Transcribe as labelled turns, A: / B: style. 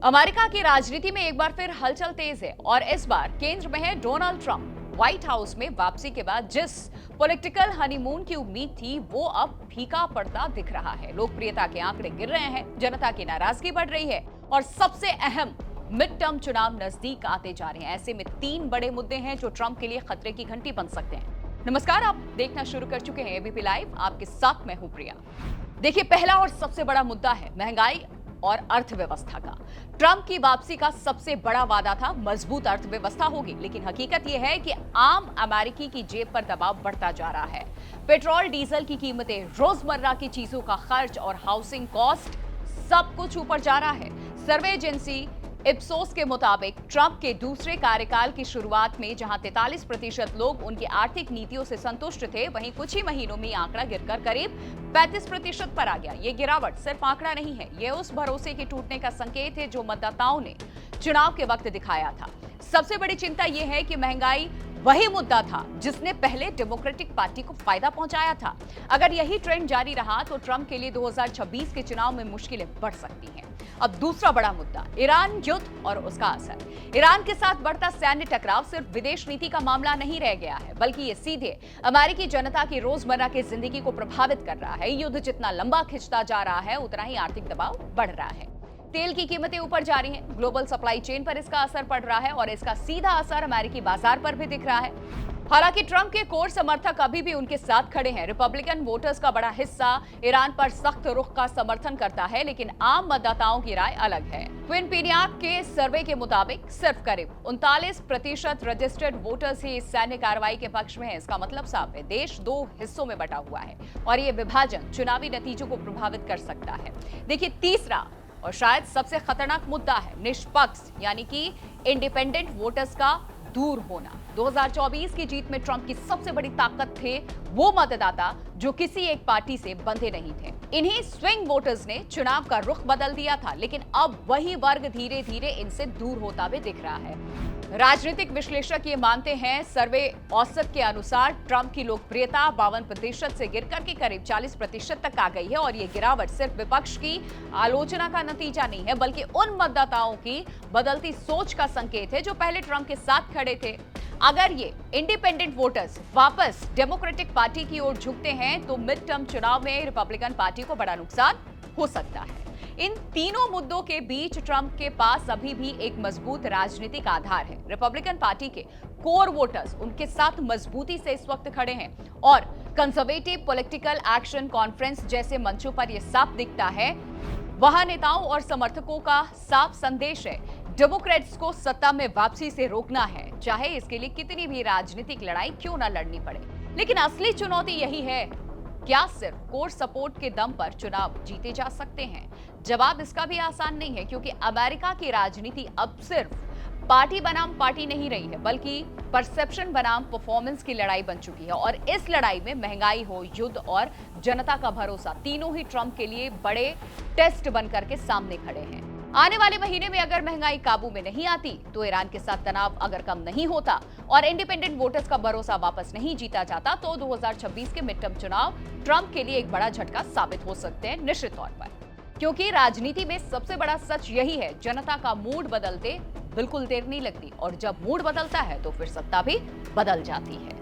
A: America की राजनीति में एक बार फिर हलचल तेज है और इस बार केंद्र में है डोनाल्ड ट्रंप। व्हाइट हाउस में वापसी के बाद जिस पॉलिटिकल हनीमून की उम्मीद थी वो अब फीका पड़ता दिख रहा है। लोकप्रियता के आंकड़े गिर रहे हैं, जनता की नाराजगी बढ़ रही है और सबसे अहम मिड टर्म चुनाव नजदीक आते जा रहे हैं। ऐसे में 3 बड़े मुद्दे हैं जो ट्रंप के लिए खतरे की घंटी बन सकते हैं। नमस्कार, आप देखना शुरू कर चुके हैं एबीपी लाइव। आपके साथ मैं हूं प्रिया। देखिए, पहला और सबसे बड़ा मुद्दा है महंगाई और अर्थव्यवस्था का। ट्रंप की वापसी का सबसे बड़ा वादा था मजबूत अर्थव्यवस्था होगी, लेकिन हकीकत यह है कि आम अमेरिकी की जेब पर दबाव बढ़ता जा रहा है। पेट्रोल डीजल की कीमतें, रोजमर्रा की चीजों का खर्च और हाउसिंग कॉस्ट सब कुछ ऊपर जा रहा है। सर्वे एजेंसी इप्सोस के मुताबिक ट्रंप के दूसरे कार्यकाल की शुरुआत में जहां 43% लोग उनकी आर्थिक नीतियों से संतुष्ट थे, वहीं कुछ ही महीनों में आंकड़ा गिरकर करीब 35% पर आ गया। ये गिरावट सिर्फ आंकड़ा नहीं है, ये उस भरोसे के टूटने का संकेत है जो मतदाताओं ने चुनाव के वक्त दिखाया था। सबसे बड़ी चिंता यह है कि महंगाई वही मुद्दा था जिसने पहले डेमोक्रेटिक पार्टी को फायदा पहुंचाया था। अगर यही ट्रेंड जारी रहा तो ट्रंप के लिए 2026 के चुनाव में मुश्किलें बढ़ सकती हैं। अब दूसरा बड़ा मुद्दा, ईरान युद्ध और उसका असर। ईरान के साथ बढ़ता सैन्य टकराव सिर्फ विदेश नीति का मामला नहीं रह गया है, बल्कि ये सीधे अमेरिकी जनता की रोजमर्रा की जिंदगी को प्रभावित कर रहा है। युद्ध जितना लंबा खिंचता जा रहा है, उतना ही आर्थिक दबाव बढ़ रहा है। तेल की कीमतें ऊपर जा रही हैं, ग्लोबल सप्लाई चेन पर इसका असर पड़ रहा है और इसका सीधा असर अमेरिकी बाजार पर भी दिख रहा है। हालांकि ट्रंप के कोर समर्थक अभी भी उनके साथ खड़े हैं। रिपब्लिकन वोटर्स का बड़ा हिस्सा ईरान पर सख्त रुख का समर्थन करता है, लेकिन आम मतदाताओं की राय अलग है। क्विनपिनियाक के सर्वे के मुताबिक सिर्फ करीब 39% रजिस्टर्ड वोटर्स ही इस सैन्य कार्रवाई के पक्ष में है। इसका मतलब साफ है, देश 2 हिस्सों में बटा हुआ है और ये विभाजन चुनावी नतीजों को प्रभावित कर सकता है। देखिए, तीसरा और शायद सबसे खतरनाक मुद्दा है निष्पक्ष यानी कि इंडिपेंडेंट वोटर्स का दूर होना। 2024 की जीत में ट्रंप की सबसे बड़ी ताकत थे वो मतदाता जो किसी एक पार्टी से बंधे नहीं थे। इन्हीं स्विंग वोटर्स ने चुनाव का रुख बदल दिया था, लेकिन अब वही वर्ग धीरे धीरे इनसे दूर होता भी दिख रहा है। राजनीतिक विश्लेषक ये मानते हैं, सर्वे औसत के अनुसार ट्रंप की लोकप्रियता 52% से गिरकर के करीब 40% तक आ गई है और ये गिरावट सिर्फ विपक्ष की आलोचना का नतीजा नहीं है, बल्कि उन मतदाताओं की बदलती सोच का संकेत है जो पहले ट्रंप के साथ खड़े थे। अगर ये इंडिपेंडेंट वोटर्स वापस डेमोक्रेटिक पार्टी की ओर झुकते हैं तो मिड टर्म चुनाव में रिपब्लिकन पार्टी को बड़ा नुकसान हो सकता है। इन तीनों मुद्दों के बीच ट्रंप के पास अभी भी एक मजबूत राजनीतिक आधार है। रिपब्लिकन पार्टी के कोर वोटर्स उनके साथ मजबूती से इस वक्त खड़े हैं और कंजर्वेटिव पॉलिटिकल एक्शन कॉन्फ्रेंस जैसे मंचों पर यह साफ दिखता है। वहां नेताओं और समर्थकों का साफ संदेश है, डेमोक्रेट्स को सत्ता में वापसी से रोकना है, चाहे इसके लिए कितनी भी राजनीतिक लड़ाई क्यों न लड़नी पड़े। लेकिन असली चुनौती यही है, क्या सिर्फ कोर सपोर्ट के दम पर चुनाव जीते जा सकते हैं? जवाब इसका भी आसान नहीं है, क्योंकि अमेरिका की राजनीति अब सिर्फ पार्टी बनाम पार्टी नहीं रही है, बल्कि परसेप्शन बनाम परफॉर्मेंस की लड़ाई बन चुकी है। और इस लड़ाई में महंगाई हो, युद्ध और जनता का भरोसा, तीनों ही ट्रंप के लिए बड़े टेस्ट बनकर के सामने खड़े हैं। आने वाले महीने में अगर महंगाई काबू में नहीं आती, तो ईरान के साथ तनाव अगर कम नहीं होता और इंडिपेंडेंट वोटर्स का भरोसा वापस नहीं जीता जाता, तो 2026 के मिड टर्म चुनाव ट्रंप के लिए एक बड़ा झटका साबित हो सकते हैं निश्चित तौर पर। क्योंकि राजनीति में सबसे बड़ा सच यही है, जनता का मूड बदलते बिल्कुल देर नहीं लगती और जब मूड बदलता है तो फिर सत्ता भी बदल जाती है।